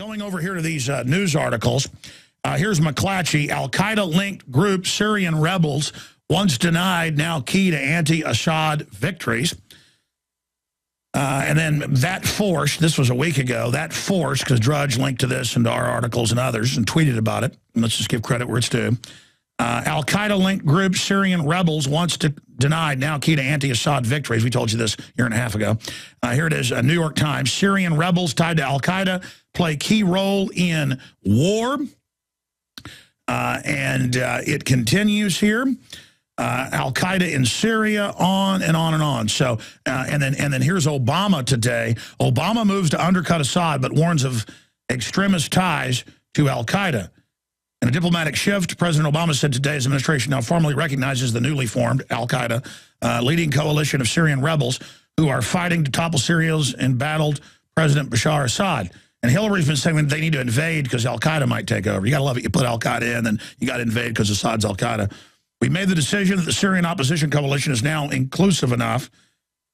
Going over here to these news articles, here's McClatchy. Al-Qaeda-linked group Syrian rebels once denied, now key to anti-Assad victories. And then that force, this was a week ago, that force, because Drudge linked to this and to our articles and others and tweeted about it. And let's just give credit where it's due. Al-Qaeda-linked group Syrian rebels once denied, now key to anti-Assad victories. We told you this a year and a half ago. Here it is, New York Times. Syrian rebels tied to Al-Qaeda play key role in war. And it continues here. Al-Qaeda in Syria, on and on and on. So, and then here's Obama today. Obama moves to undercut Assad, but warns of extremist ties to Al-Qaeda. In a diplomatic shift, President Obama said today his administration now formally recognizes the newly formed Al-Qaeda, leading coalition of Syrian rebels who are fighting to topple Syria's embattled President Bashar Assad. And Hillary's been saying they need to invade because Al-Qaeda might take over. You got to love it. You put Al-Qaeda in, then you got to invade because Assad's Al-Qaeda. We made the decision that the Syrian opposition coalition is now inclusive enough,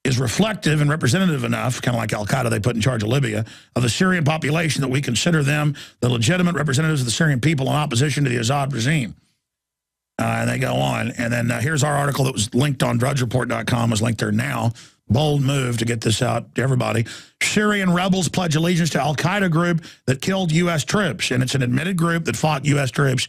is reflective and representative enough, kind of like Al-Qaeda they put in charge of Libya, of the Syrian population that we consider them the legitimate representatives of the Syrian people in opposition to the Assad regime. And they go on. And then here's our article that was linked on drudgereport.com, was linked there now. Bold move to get this out to everybody. Syrian rebels pledge allegiance to Al-Qaeda group that killed U.S. troops. And it's an admitted group that fought U.S. troops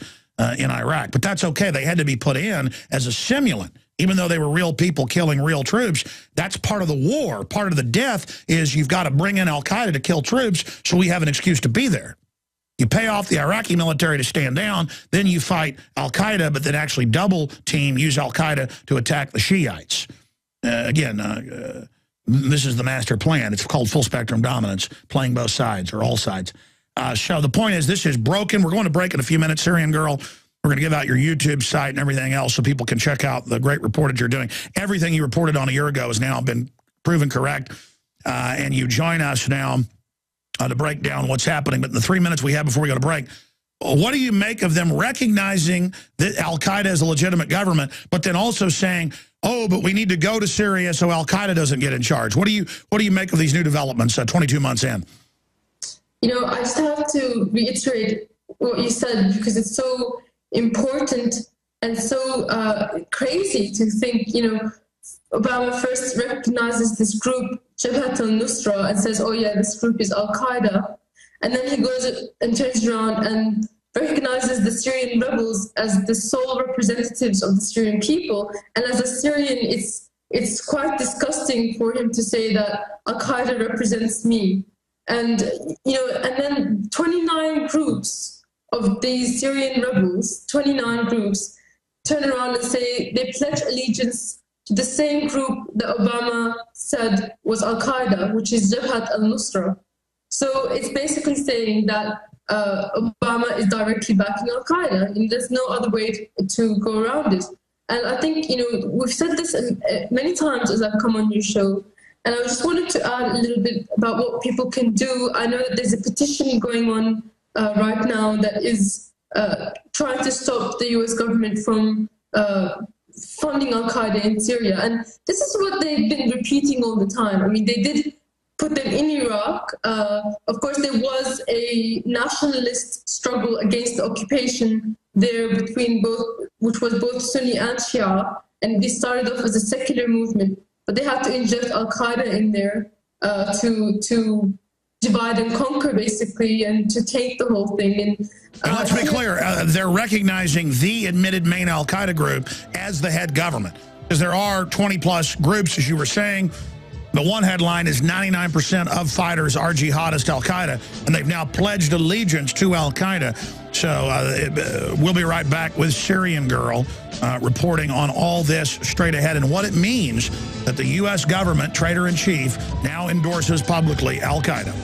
in Iraq. But that's okay. They had to be put in as a simulant. Even though they were real people killing real troops, that's part of the war. Part of the death is you've got to bring in Al-Qaeda to kill troops so we have an excuse to be there. You pay off the Iraqi military to stand down, then you fight Al-Qaeda, but then actually double team, use Al-Qaeda to attack the Shiites. This is the master plan. It's called full spectrum dominance, playing both sides or all sides. So the point is, this is broken. We're going to break in a few minutes. Syrian Girl, we're going to give out your YouTube site and everything else so people can check out the great reportage you're doing. Everything you reported on a year ago has now been proven correct. And you join us now to break down what's happening. But in the 3 minutes we have before we go to break, what do you make of them recognizing that Al-Qaeda is a legitimate government, but then also saying, oh, but we need to go to Syria so Al-Qaeda doesn't get in charge? What do you make of these new developments 22 months in? You know, I just have to reiterate what you said, because it's so important and so crazy to think, you know, Obama first recognizes this group, Jabhat al-Nusra, and says, oh yeah, this group is Al-Qaeda. And then he goes and turns around and recognizes the Syrian rebels as the sole representatives of the Syrian people. And as a Syrian, it's quite disgusting for him to say that Al-Qaeda represents me. And, you know, and then 29 groups of these Syrian rebels, 29 groups, turn around and say they pledge allegiance to the same group that Obama said was Al-Qaeda, which is Jabhat al-Nusra. So it's basically saying that Obama is directly backing Al-Qaeda, and there's no other way to go around it. And I think, you know, we've said this many times as I've come on your show, and I just wanted to add a little bit about what people can do. I know that there's a petition going on right now that is trying to stop the U.S. government from funding Al-Qaeda in Syria. And this is what they've been repeating all the time. I mean, they did put them in Iraq. Of course, there was a nationalist struggle against the occupation there between both, which was both Sunni and Shia. And this started off as a secular movement. But they had to inject Al-Qaeda in there to divide and conquer, basically, and to take the whole thing. And let's be clear, they're recognizing the admitted main Al-Qaeda group as the head government. Because there are 20-plus groups, as you were saying. The one headline is 99% of fighters are jihadist Al-Qaeda, and they've now pledged allegiance to Al-Qaeda. So we'll be right back with Syrian Girl reporting on all this straight ahead and what it means that the U.S. government, traitor-in-chief, now endorses publicly Al-Qaeda.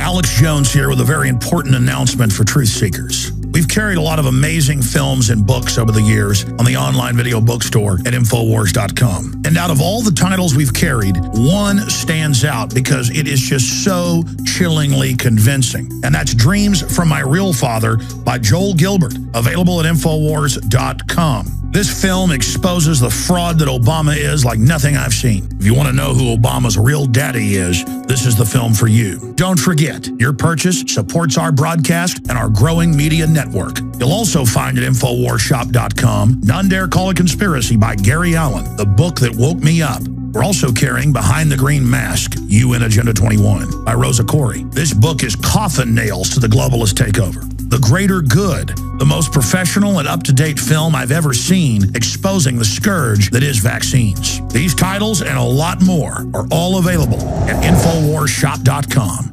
Alex Jones here with a very important announcement for truth seekers. We've carried a lot of amazing films and books over the years on the online video bookstore at Infowars.com. And out of all the titles we've carried, one stands out because it is just so chillingly convincing. And that's Dreams from My Real Father by Joel Gilbert, available at Infowars.com. This film exposes the fraud that Obama is like nothing I've seen. If you want to know who Obama's real daddy is, this is the film for you. Don't forget, your purchase supports our broadcast and our growing media network. You'll also find at InfoWarsShop.com, None Dare Call a Conspiracy by Gary Allen, the book that woke me up. We're also carrying Behind the Green Mask, UN Agenda 21 by Rosa Corey. This book is coffin nails to the globalist takeover. The Greater Good, the most professional and up-to-date film I've ever seen exposing the scourge that is vaccines. These titles and a lot more are all available at InfoWarsShop.com.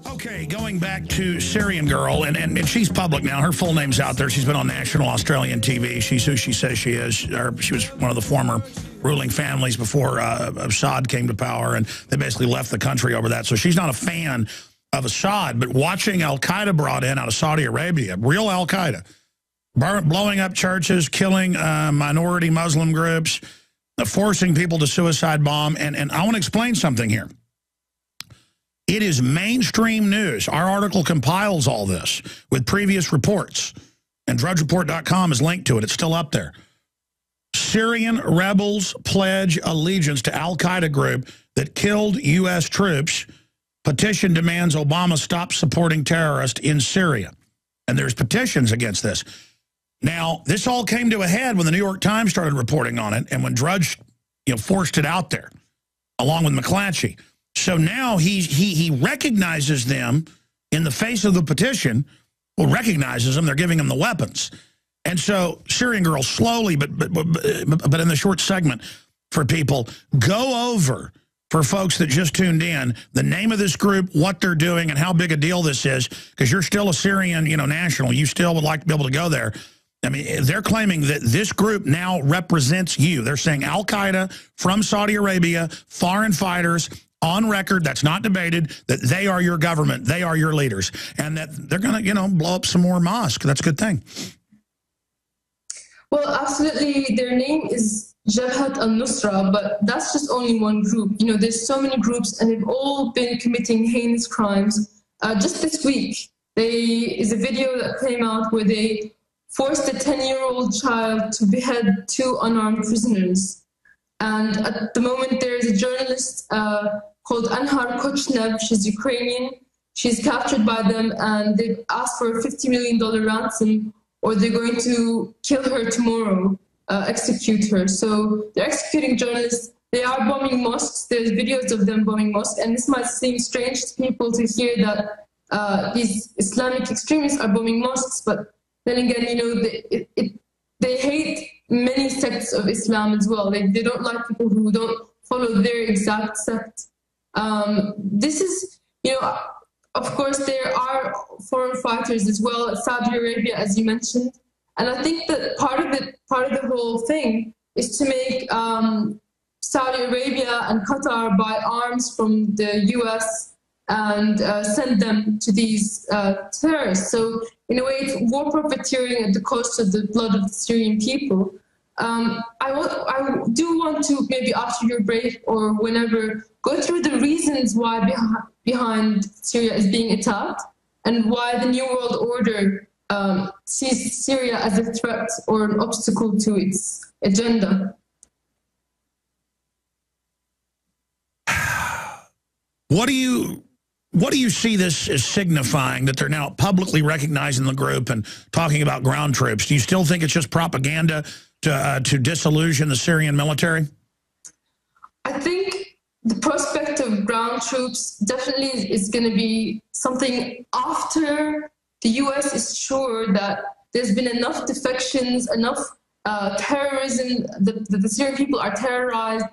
Okay, going back to Syrian Girl, and she's public now. Her full name's out there. She's been on national Australian TV. She's who she says she is. She was one of the former ruling families before Assad came to power, and they basically left the country over that. So she's not a fan of Assad, but watching Al-Qaeda brought in out of Saudi Arabia, real Al-Qaeda, blowing up churches, killing minority Muslim groups, forcing people to suicide bomb. And I want to explain something here. It is mainstream news. Our article compiles all this with previous reports, and DrudgeReport.com is linked to it. It's still up there. Syrian rebels pledge allegiance to Al-Qaeda group that killed U.S. troops. Petition demands Obama stop supporting terrorists in Syria. And there's petitions against this. Now, this all came to a head when the New York Times started reporting on it and when Drudge forced it out there, along with McClatchy. So now he recognizes them in the face of the petition. Well, recognizes them. They're giving them the weapons. And so Syrian Girl slowly, but in the short segment for people, go over, for folks that just tuned in, the name of this group, what they're doing, and how big a deal this is, because you're still a Syrian, national. You still would like to be able to go there. I mean, they're claiming that this group now represents you. They're saying Al-Qaeda from Saudi Arabia, foreign fighters, on record, that's not debated, that they are your government, they are your leaders, and that they're going to, blow up some more mosques. That's a good thing. Well, absolutely. Their name is Jabhat al-Nusra, but that's just only one group. There's so many groups, and they've all been committing heinous crimes. Just this week, there is a video that came out where they forced a 10-year-old child to behead 2 unarmed prisoners. And at the moment, there is a journalist called Anhar Kochnev. She's Ukrainian. She's captured by them, and they've asked for a $50 million ransom, or they're going to kill her tomorrow, execute her. So they're executing journalists. They are bombing mosques. There's videos of them bombing mosques. And this might seem strange to people to hear that these Islamic extremists are bombing mosques, but then again, they hate many sects of Islam as well. They don't like people who don't follow their exact sect. This is, of course, there are foreign fighters as well, Saudi Arabia, as you mentioned. And I think that part of the whole thing is to make Saudi Arabia and Qatar buy arms from the US and send them to these terrorists. So in a way, it's war profiteering at the cost of the blood of the Syrian people. I do want to, maybe after your break or whenever, go through the reasons why behind Syria is being attacked and why the New World Order sees Syria as a threat or an obstacle to its agenda. What do you see this as signifying, that they're now publicly recognizing the group and talking about ground troops? Do you still think it's just propaganda to disillusion the Syrian military? I think the prospect of ground troops definitely is going to be something after the US is sure that there's been enough defections, enough terrorism, the Syrian people are terrorized,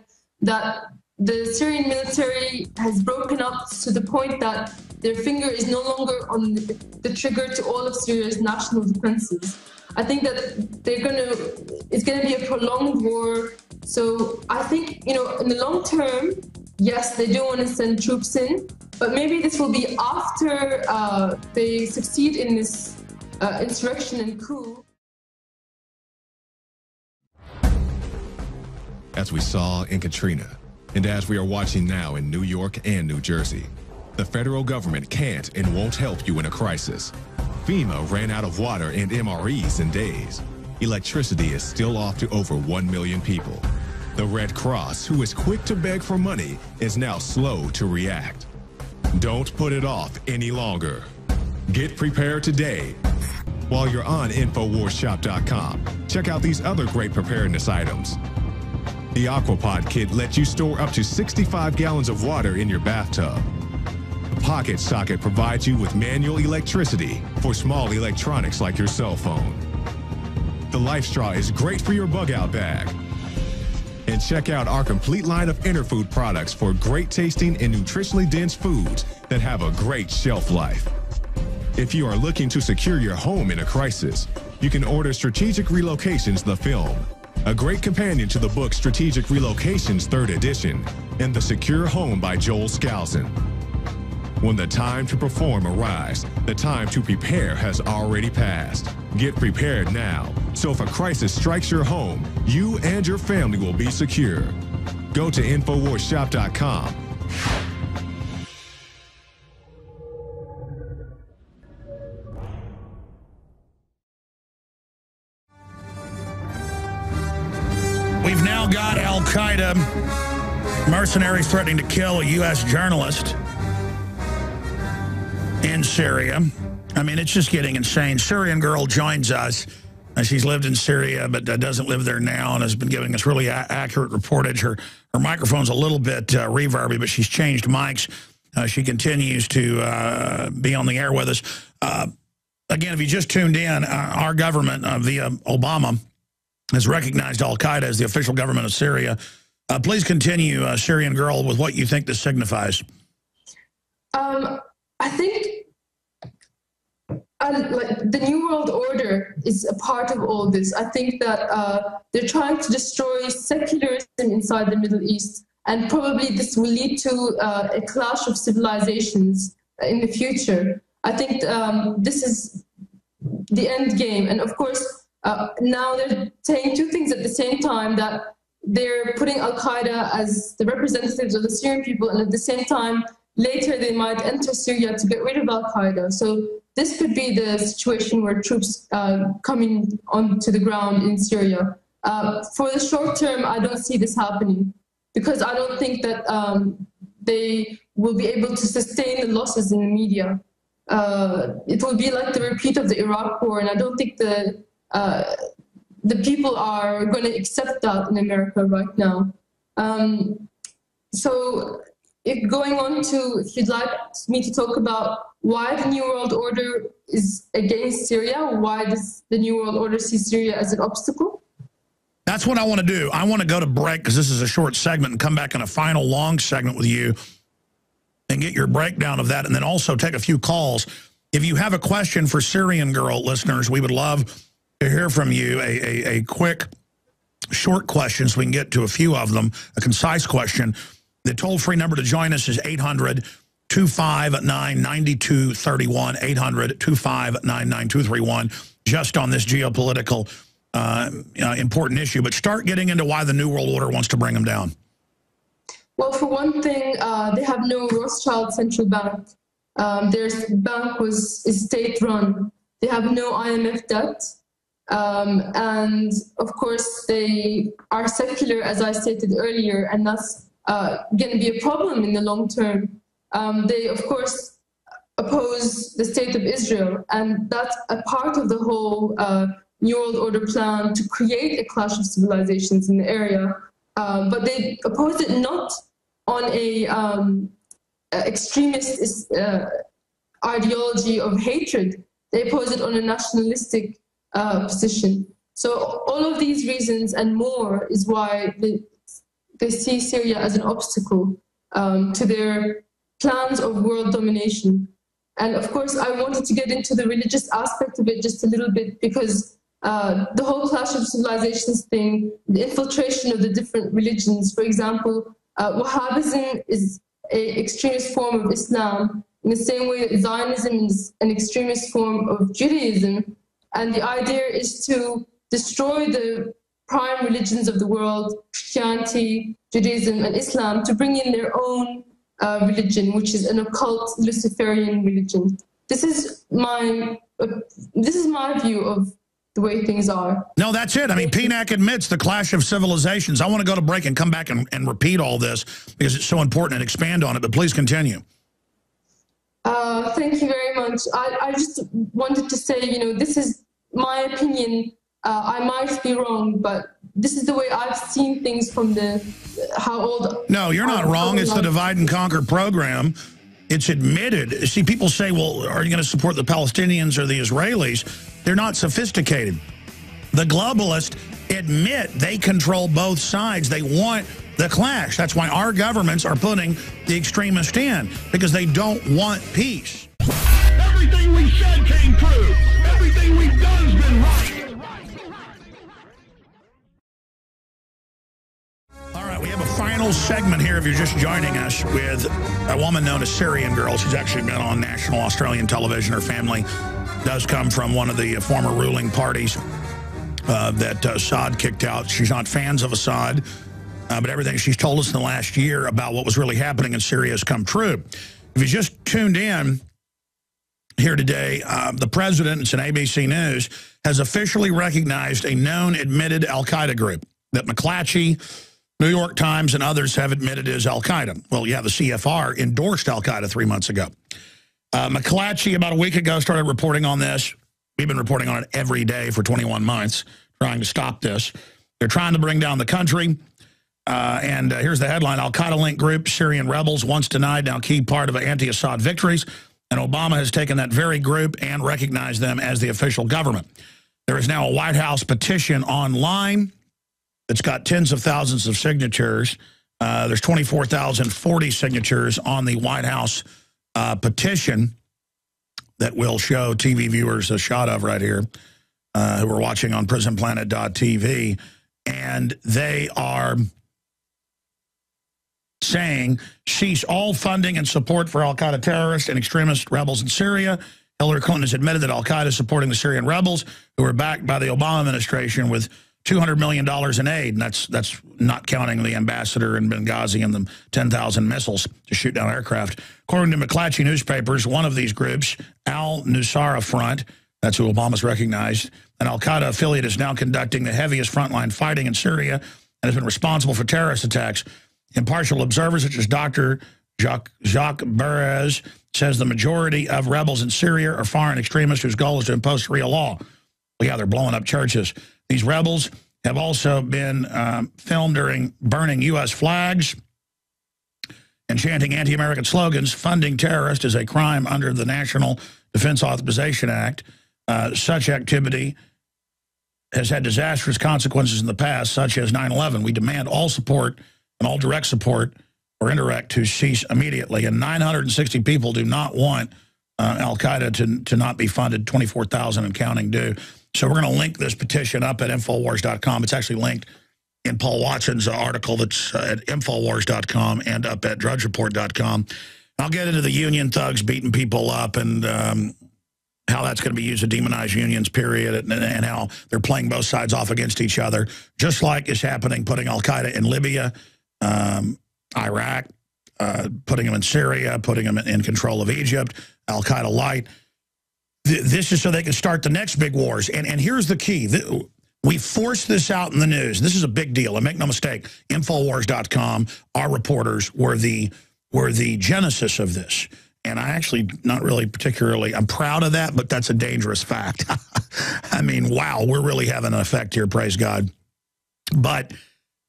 that the Syrian military has broken up to the point that their finger is no longer on the trigger to all of Syria's national defenses. I think that it's going to be a prolonged war. So I think, in the long term, yes, they do want to send troops in, but maybe this will be after they succeed in this insurrection and coup. As we saw in Katrina, and as we are watching now in New York and New Jersey, the federal government can't and won't help you in a crisis. FEMA ran out of water and MREs in days, electricity is still off to over 1 million people. The Red Cross, who is quick to beg for money, is now slow to react. Don't put it off any longer. Get prepared today. While you're on InfoWarsShop.com, check out these other great preparedness items. The Aquapod kit lets you store up to 65 gallons of water in your bathtub. The Pocket Socket provides you with manual electricity for small electronics like your cell phone. The Life Straw is great for your bug-out bag. And check out our complete line of Interfood products for great tasting and nutritionally dense foods that have a great shelf life. If you are looking to secure your home in a crisis, you can order Strategic Relocations, the film, a great companion to the book Strategic Relocations 3rd edition, and The Secure Home by Joel Skousen. When the time to perform arrives, the time to prepare has already passed. Get prepared now, so if a crisis strikes your home, you and your family will be secure. Go to InfoWarsShop.com. We've now got Al-Qaeda mercenaries threatening to kill a U.S. journalist in Syria. I mean, it's just getting insane. Syrian Girl joins us. She's lived in Syria, but doesn't live there now, and has been giving us really accurate reportage. Her microphone's a little bit reverby, but she's changed mics. She continues to be on the air with us. Again, if you just tuned in, our government via Obama has recognized Al-Qaeda as the official government of Syria. Please continue, Syrian Girl, with what you think this signifies. I think like the New World Order is a part of all this. I think that they're trying to destroy secularism inside the Middle East, and probably this will lead to a clash of civilizations in the future. I think this is the end game. And of course, now they're saying two things at the same time, that they're putting Al-Qaeda as the representatives of the Syrian people, and at the same time, later they might enter Syria to get rid of Al-Qaeda. So this could be the situation where troops coming onto the ground in Syria. For the short term, I don't see this happening, because I don't think that they will be able to sustain the losses in the media. It will be like the repeat of the Iraq War, and I don't think the people are going to accept that in America right now. So going on to, if you'd like me to talk about why the New World Order is against Syria, why does the New World Order see Syria as an obstacle? That's what I want to do. I want to go to break, because this is a short segment, and come back in a final long segment with you and get your breakdown of that, and then also take a few calls. If you have a question for Syrian Girl listeners, we would love to hear from you, a quick, short question so we can get to a few of them, a concise question. The toll-free number to join us is 800-259-9231, 800-259-9231, just on this geopolitical important issue. But start getting into why the New World Order wants to bring them down. Well, for one thing, they have no Rothschild central bank. Their bank is state-run. They have no IMF debt. And, of course, they are secular, as I stated earlier, and that's going to be a problem in the long term. They, of course, oppose the state of Israel, and that's a part of the whole New World Order plan to create a clash of civilizations in the area. But they oppose it not on a extremist ideology of hatred. They oppose it on a nationalistic position. So all of these reasons and more is why they see Syria as an obstacle to their plans of world domination. And of course, I wanted to get into the religious aspect of it just a little bit, because the whole clash of civilizations thing, the infiltration of the different religions, for example, Wahhabism is an extremist form of Islam, in the same way that Zionism is an extremist form of Judaism. And the idea is to destroy the prime religions of the world, Christianity, Judaism, and Islam, to bring in their own religion, which is an occult Luciferian religion. this is my view of the way things are. No, that's it. I mean, PNAC admits the clash of civilizations. I want to go to break and come back and repeat all this because it's so important and expand on it, but please continue. Thank you very much. I just wanted to say, you know, this is my opinion. I might be wrong, but this is the way I've seen things from how old... No, you're not wrong. It's the divide and conquer program. It's admitted. See, people say, well, are you going to support the Palestinians or the Israelis? They're not sophisticated. The globalists admit they control both sides. They want the clash. That's why our governments are putting the extremists in, because they don't want peace. Everything we said came true. Everything we've done has been right. All right, we have a final segment here if you're just joining us with a woman known as Syrian Girl. She's actually been on national Australian television. Her family does come from one of the former ruling parties that Assad kicked out. She's not fans of Assad, but everything she's told us in the last year about what was really happening in Syria has come true. If you just tuned in here today, the president, it's an ABC News, has officially recognized a known admitted Al-Qaeda group that McClatchy, New York Times, and others have admitted is Al-Qaeda. Well, yeah, the CFR endorsed Al-Qaeda 3 months ago. McClatchy, about a week ago, started reporting on this. We've been reporting on it every day for 21 months, trying to stop this. They're trying to bring down the country. And here's the headline. Al-Qaeda-linked group, Syrian rebels, once denied, now key part of anti-Assad victories. And Obama has taken that very group and recognized them as the official government. There is now a White House petition online. It's got tens of thousands of signatures. There's 24,040 signatures on the White House petition that will show TV viewers a shot of right here who are watching on prisonplanet.tv. And they are saying, cease all funding and support for Al-Qaeda terrorists and extremist rebels in Syria. Hillary Clinton has admitted that Al-Qaeda is supporting the Syrian rebels who are backed by the Obama administration with $200 million in aid, and that's not counting the ambassador in Benghazi and the 10,000 missiles to shoot down aircraft. According to McClatchy newspapers, one of these groups, Al-Nusra Front, that's who Obama's recognized, an Al-Qaeda affiliate, is now conducting the heaviest frontline fighting in Syria and has been responsible for terrorist attacks. Impartial observers such as Dr. Jacques Beres says the majority of rebels in Syria are foreign extremists whose goal is to impose Sharia law. Well, yeah, they're blowing up churches. These rebels have also been filmed during burning U.S. flags and chanting anti-American slogans. Funding terrorists is a crime under the National Defense Authorization Act. Such activity has had disastrous consequences in the past, such as 9/11. We demand all support and all direct support or indirect to cease immediately. And 960 people do not want Al-Qaeda to not be funded, 24,000 and counting do. So we're going to link this petition up at Infowars.com. It's actually linked in Paul Watson's article that's at Infowars.com and up at DrudgeReport.com. I'll get into the union thugs beating people up and how that's going to be used to demonize unions, period, and how they're playing both sides off against each other, just like is happening, putting Al-Qaeda in Libya, Iraq, putting them in Syria, putting them in control of Egypt, Al-Qaeda light. This is so they can start the next big wars. And here's the key. We forced this out in the news. This is a big deal. And make no mistake, Infowars.com, our reporters were the genesis of this. And I actually not really particularly, I'm proud of that, but that's a dangerous fact. I mean, wow, we're really having an effect here, praise God. But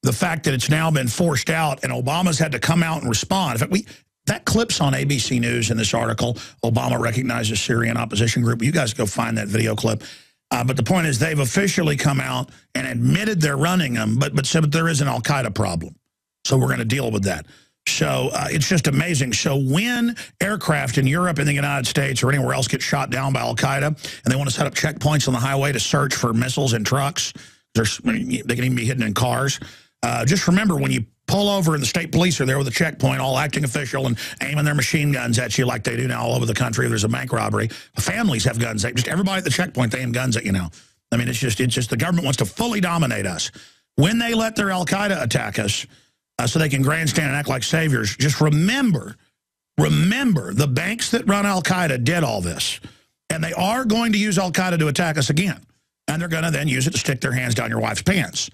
the fact that it's now been forced out and Obama's had to come out and respond. In fact, that clip's on ABC News in this article. Obama recognizes Syrian opposition group. You guys go find that video clip. But the point is they've officially come out and admitted they're running them, but said there is an Al-Qaeda problem. So we're going to deal with that. So it's just amazing. So when aircraft in Europe and the United States or anywhere else get shot down by Al-Qaeda and they want to set up checkpoints on the highway to search for missiles in trucks, they can even be hidden in cars. Just remember, when you pull over and the state police are there with a checkpoint, all acting official and aiming their machine guns at you like they do now all over the country. If there's a bank robbery, families have guns. Just everybody at the checkpoint, they aim guns at you now. I mean, it's just the government wants to fully dominate us. When they let their Al-Qaeda attack us so they can grandstand and act like saviors, just remember Remember, the banks that run Al-Qaeda did all this, and they are going to use Al-Qaeda to attack us again. And they're going to then use it to stick their hands down your wife's pants,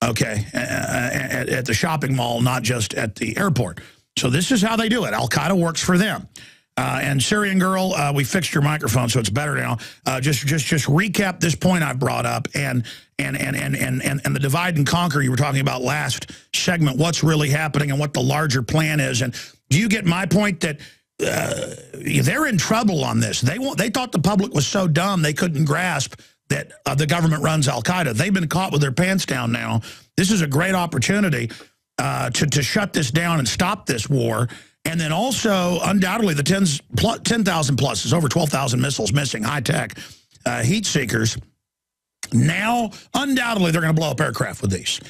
okay, at the shopping mall, not just at the airport. So this is how they do it. Al-Qaeda works for them. And Syrian Girl, we fixed your microphone, so it's better now. Just recap this point I brought up and the divide and conquer you were talking about last segment. What's really happening and what the larger plan is. And do you get my point that they're in trouble on this? They thought the public was so dumb they couldn't grasp that the government runs Al-Qaeda. They've been caught with their pants down now. This is a great opportunity to shut this down and stop this war. And then also, undoubtedly, the 10,000 plus is over 12,000 missiles missing, high-tech heat seekers. Now, undoubtedly, they're going to blow up aircraft with these.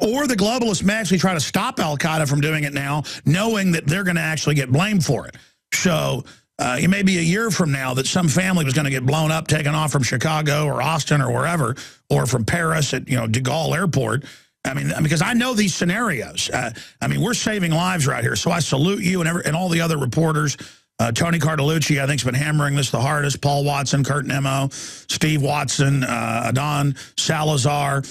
Or the globalists may actually try to stop Al-Qaeda from doing it now, knowing that they're going to actually get blamed for it. So it may be a year from now that some family was going to get blown up, taken off from Chicago or Austin or wherever, or from Paris at de Gaulle Airport. I mean, because I know these scenarios. I mean, we're saving lives right here. So I salute you and all the other reporters. Tony Cardalucci, I think, has been hammering this the hardest. Paul Watson, Kurt Nemo, Steve Watson, Adon Salazar,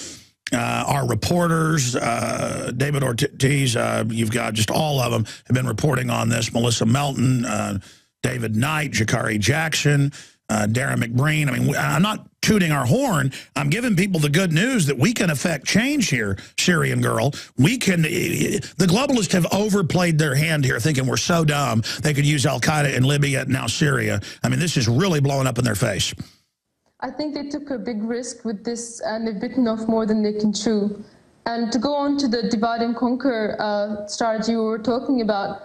our reporters, David Ortiz, you've got just all of them have been reporting on this. Melissa Melton, David Knight, Jakari Jackson, Darren McBreen. I mean, I'm not tooting our horn. I'm giving people the good news that we can affect change here, Syrian Girl. We can. The globalists have overplayed their hand here, thinking we're so dumb they could use Al-Qaeda in Libya and now Syria. I mean, this is really blowing up in their face. I think they took a big risk with this, and they've bitten off more than they can chew. And to go on to the divide and conquer strategy we were talking about,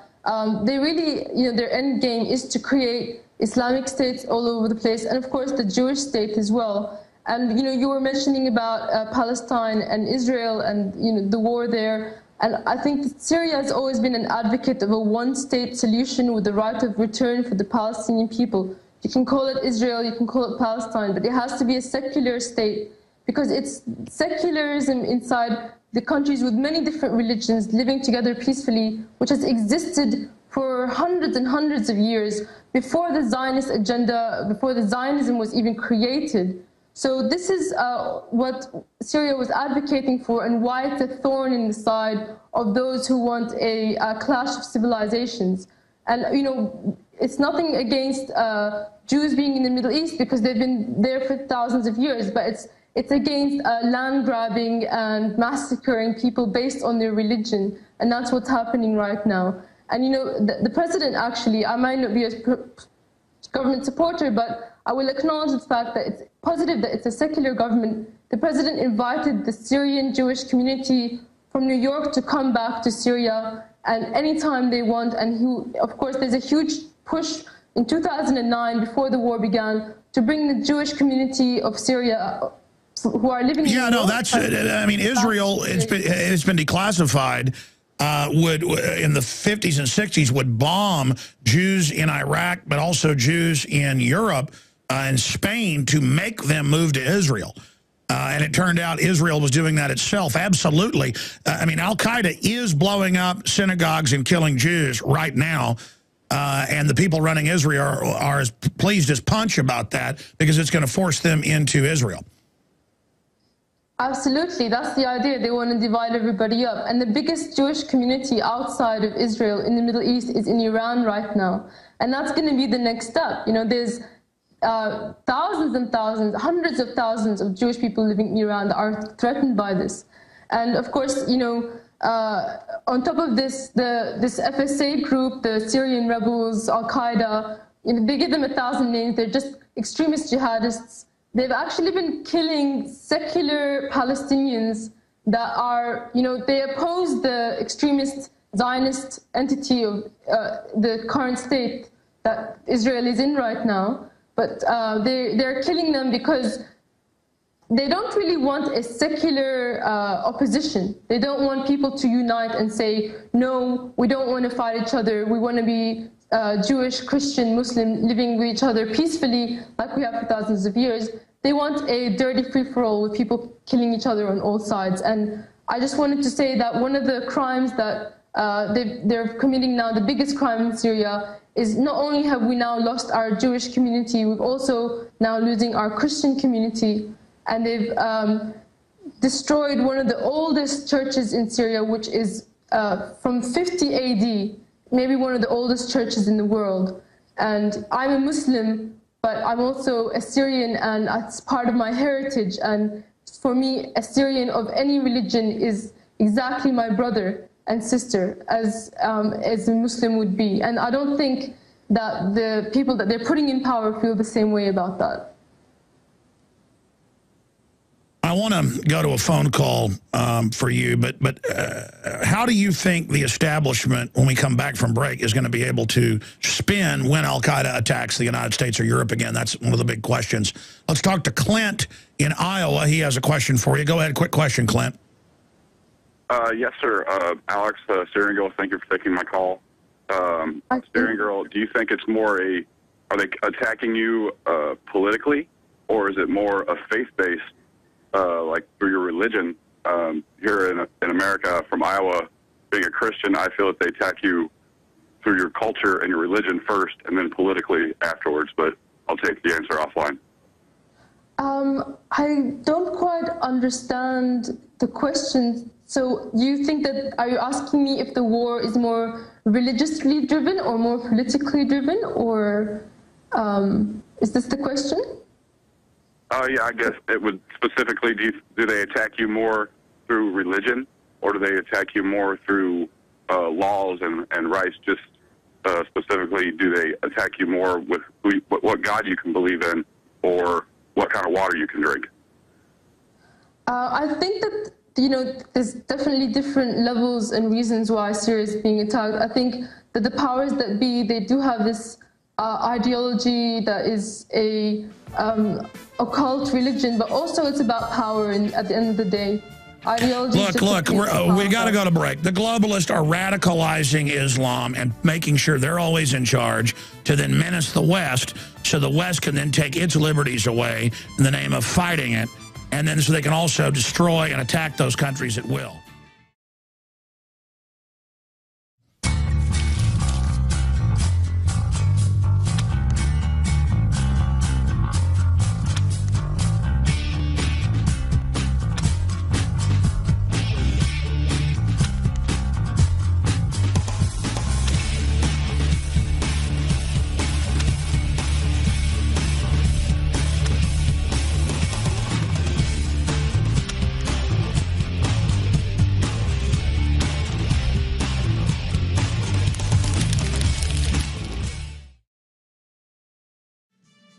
they really, their end game is to create Islamic states all over the place, and of course the Jewish state as well. And you were mentioning about Palestine and Israel and the war there. And I think that Syria has always been an advocate of a one-state solution with the right of return for the Palestinian people. You can call it Israel, you can call it Palestine, but it has to be a secular state, because it's secularism inside the countries with many different religions living together peacefully, which has existed for hundreds and hundreds of years before the Zionist agenda, before the Zionism was even created. So this is what Syria was advocating for, and why it's a thorn in the side of those who want a clash of civilizations. And it's nothing against Jews being in the Middle East, because they've been there for thousands of years, but it's against land grabbing and massacring people based on their religion, and that's what's happening right now. And the president, actually, I might not be a government supporter, but I will acknowledge the fact that it's positive that it's a secular government. The president invited the Syrian Jewish community from New York to come back to Syria, and anytime they want. And of course, there's a huge push in 2009, before the war began, to bring the Jewish community of Syria who are living in I mean, Israel, it's been declassified, would in the 50s and 60s would bomb Jews in Iraq, but also Jews in Europe and Spain to make them move to Israel. And it turned out Israel was doing that itself. Absolutely. I mean, Al-Qaeda is blowing up synagogues and killing Jews right now. And the people running Israel are as pleased as punch about that, because it's going to force them into Israel. Absolutely, that's the idea. They want to divide everybody up. And the biggest Jewish community outside of Israel in the Middle East is in Iran right now. And that's going to be the next step. There's thousands and thousands, hundreds of thousands of Jewish people living in Iran that are threatened by this. And of course, on top of this, this FSA group, the Syrian rebels, Al-Qaeda, they give them 1,000 names. They're just extremist jihadists. They've actually been killing secular Palestinians that are, they oppose the extremist Zionist entity of the current state that Israel is in right now. But they're killing them because they don't really want a secular opposition. They don't want people to unite and say, no, we don't want to fight each other. We want to be Jewish, Christian, Muslim, living with each other peacefully like we have for thousands of years. They want a dirty free-for-all with people killing each other on all sides. And I just wanted to say that one of the crimes that they're committing now the biggest crime in Syria. Is not only have we now lost our Jewish community, we've also now losing our Christian community, and they've destroyed one of the oldest churches in Syria, which is from 50 AD, maybe one of the oldest churches in the world. And I'm a Muslim, but I'm also a Syrian, and it's part of my heritage. And for me, a Syrian of any religion is exactly my brother and sister, as a Muslim would be. And I don't think that the people that they're putting in power feel the same way about that. I want to go to a phone call for you, but how do you think the establishment, when we come back from break, is going to be able to spin when Al-Qaeda attacks the United States or Europe again? That's one of the big questions. Let's talk to Clint in Iowa. He has a question for you. Go ahead, quick question, Clint. Yes, sir. Alex, Syrian Girl, thank you for taking my call. Syrian Girl, do you think it's more are they attacking you politically, or is it more a faith-based, like through your religion? Here in America, from Iowa, being a Christian, I feel that they attack you through your culture and your religion first, and then politically afterwards, but I'll take the answer offline. I don't quite understand the question. So you think that, are you asking me if the war is more religiously driven or more politically driven, or is this the question? Yeah, I guess it would specifically, do they attack you more through religion, or do they attack you more through laws and rights? Just specifically, do they attack you more with what God you can believe in, or what kind of water you can drink? I think that, there's definitely different levels and reasons why Syria is being attacked. I think that the powers that be, they do have this ideology that is a occult religion, but also it's about power, and at the end of the day, ideology. Look, we got to go to break. The globalists are radicalizing Islam and making sure they're always in charge to then menace the West, so the West can then take its liberties away in the name of fighting it, and then so they can also destroy and attack those countries at will.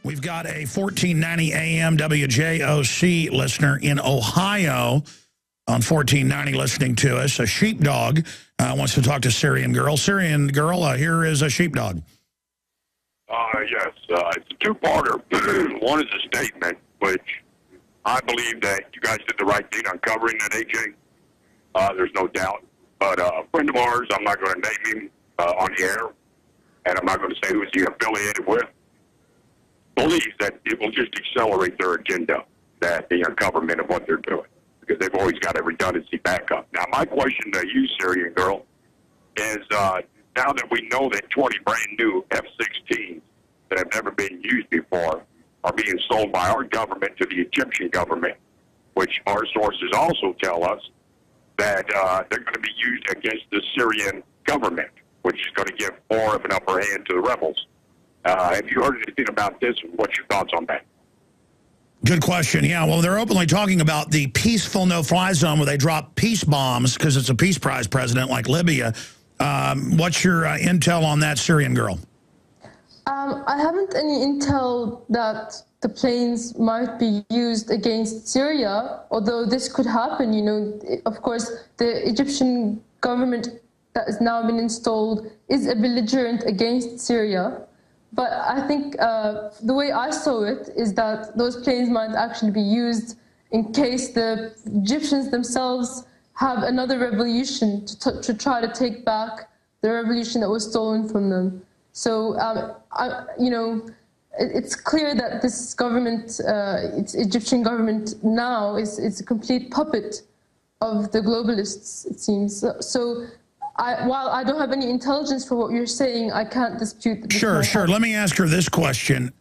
We've got a 1490 AM WJOC listener in Ohio on 1490 listening to us. A sheepdog wants to talk to Syrian Girl. Syrian Girl, here is a sheepdog. Yes, it's a two-parter. One is a statement, which I believe that you guys did the right thing uncovering that, AJ. There's no doubt. But a friend of ours, I'm not going to name him on the air, and I'm not going to say who he's affiliated with, believes that it will just accelerate their agenda, that the uncoverment of what they're doing, because they've always got a redundancy backup. Now, my question to you, Syrian Girl, is now that we know that 20 brand new F-16s that have never been used before are being sold by our government to the Egyptian government, which our sources also tell us that they're going to be used against the Syrian government, which is going to give more of an upper hand to the rebels. Have you heard anything about this, and what's your thoughts on that? Good question. Yeah, well, they're openly talking about the peaceful no-fly zone where they drop peace bombs because it's a peace prize president like Libya. What's your intel on that, Syrian Girl? I haven't any intel that the planes might be used against Syria, although this could happen. Of course, the Egyptian government that has now been installed is a belligerent against Syria. But I think the way I saw it is that those planes might actually be used in case the Egyptians themselves have another revolution to try to take back the revolution that was stolen from them. So, it's clear that this government, it's Egyptian government now, is a complete puppet of the globalists, it seems. So while I don't have any intelligence for what you're saying, I can't dispute that. Sure. Let me ask her this question.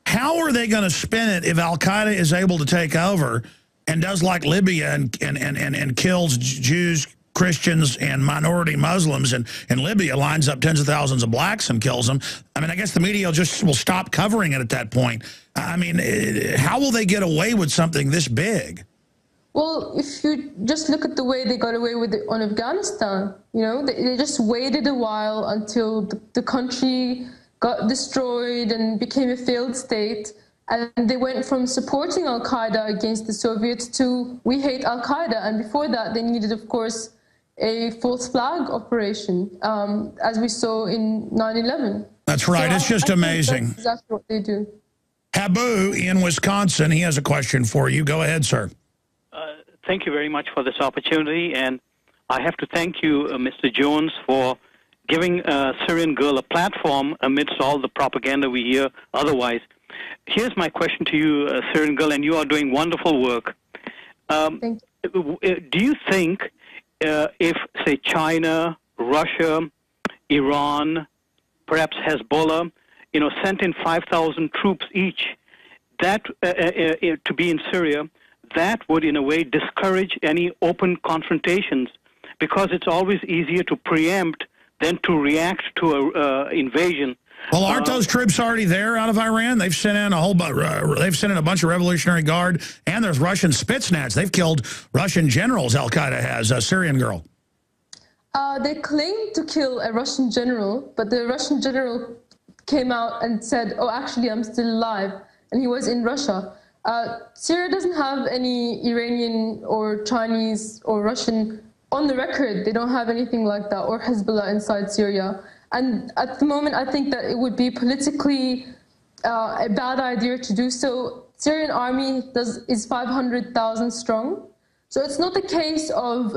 How are they going to spin it if Al-Qaeda is able to take over and does like Libya and kills Jews, Christians, and minority Muslims, and Libya lines up tens of thousands of blacks and kills them? I mean, I guess the media just will stop covering it at that point. I mean, how will they get away with something this big? Well, if you just look at the way they got away with it on Afghanistan, you know, they just waited a while until the country got destroyed and became a failed state. And they went from supporting Al-Qaeda against the Soviets to we hate Al-Qaeda. And before that, they needed, of course, a false flag operation, as we saw in 9/11. That's right. So it's just amazing. That's exactly what they do. Habu in Wisconsin, he has a question for you. Go ahead, sir. Thank you very much for this opportunity, and I have to thank you, Mr. Jones, for giving Syrian Girl a platform amidst all the propaganda we hear otherwise. Here's my question to you, Syrian Girl, and you are doing wonderful work. Thank you. Do you think if, say, China, Russia, Iran, perhaps Hezbollah, you know, sent in 5,000 troops each, that to be in Syria, that would, in a way, discourage any open confrontations, because it's always easier to preempt than to react to an invasion. Well, aren't those troops already there out of Iran? They've sent in they've sent in a bunch of Revolutionary Guard, and there's Russian Spetsnaz. They've killed Russian generals. Al-Qaeda has. Syrian Girl. They claimed to kill a Russian general, but the Russian general came out and said, "Oh, actually, I'm still alive," and he was in Russia. Syria doesn't have any Iranian or Chinese or Russian on the record. They don't have anything like that, or Hezbollah inside Syria. And at the moment, I think that it would be politically a bad idea to do so. Syrian army is 500,000 strong. So it's not a case of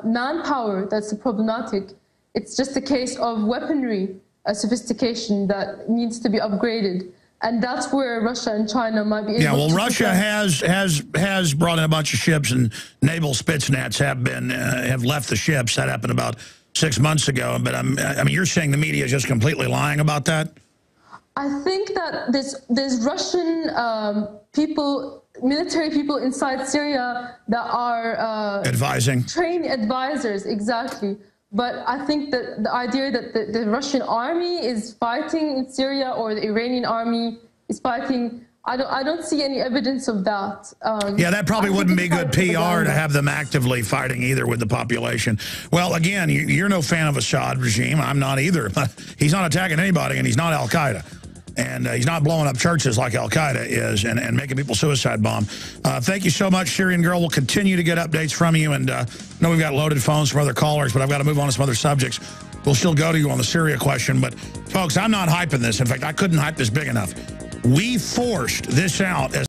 manpower that's problematic. It's just a case of weaponry, sophistication that needs to be upgraded. And that's where Russia and China might be able to... Yeah, well, Russia has brought in a bunch of ships, and naval Spetsnaz have left the ships. That happened about 6 months ago. But I mean, you're saying the media is just completely lying about that? I think that there's Russian people, military people inside Syria that are... advising. Trained advisors, exactly. But I think that the idea that the Russian army is fighting in Syria or the Iranian army is fighting, I don't see any evidence of that. Yeah, that probably wouldn't be good PR to have them actively fighting either with the population. Well, again, you're no fan of Assad regime. I'm not either. He's not attacking anybody, and he's not Al-Qaeda. And he's not blowing up churches like Al-Qaeda is and making people suicide bomb. Thank you so much, Syrian Girl. We'll continue to get updates from you. And I know we've got loaded phones from other callers, but I've got to move on to some other subjects. We'll still go to you on the Syria question. But, folks, I'm not hyping this. In fact, I couldn't hype this big enough. We forced this out as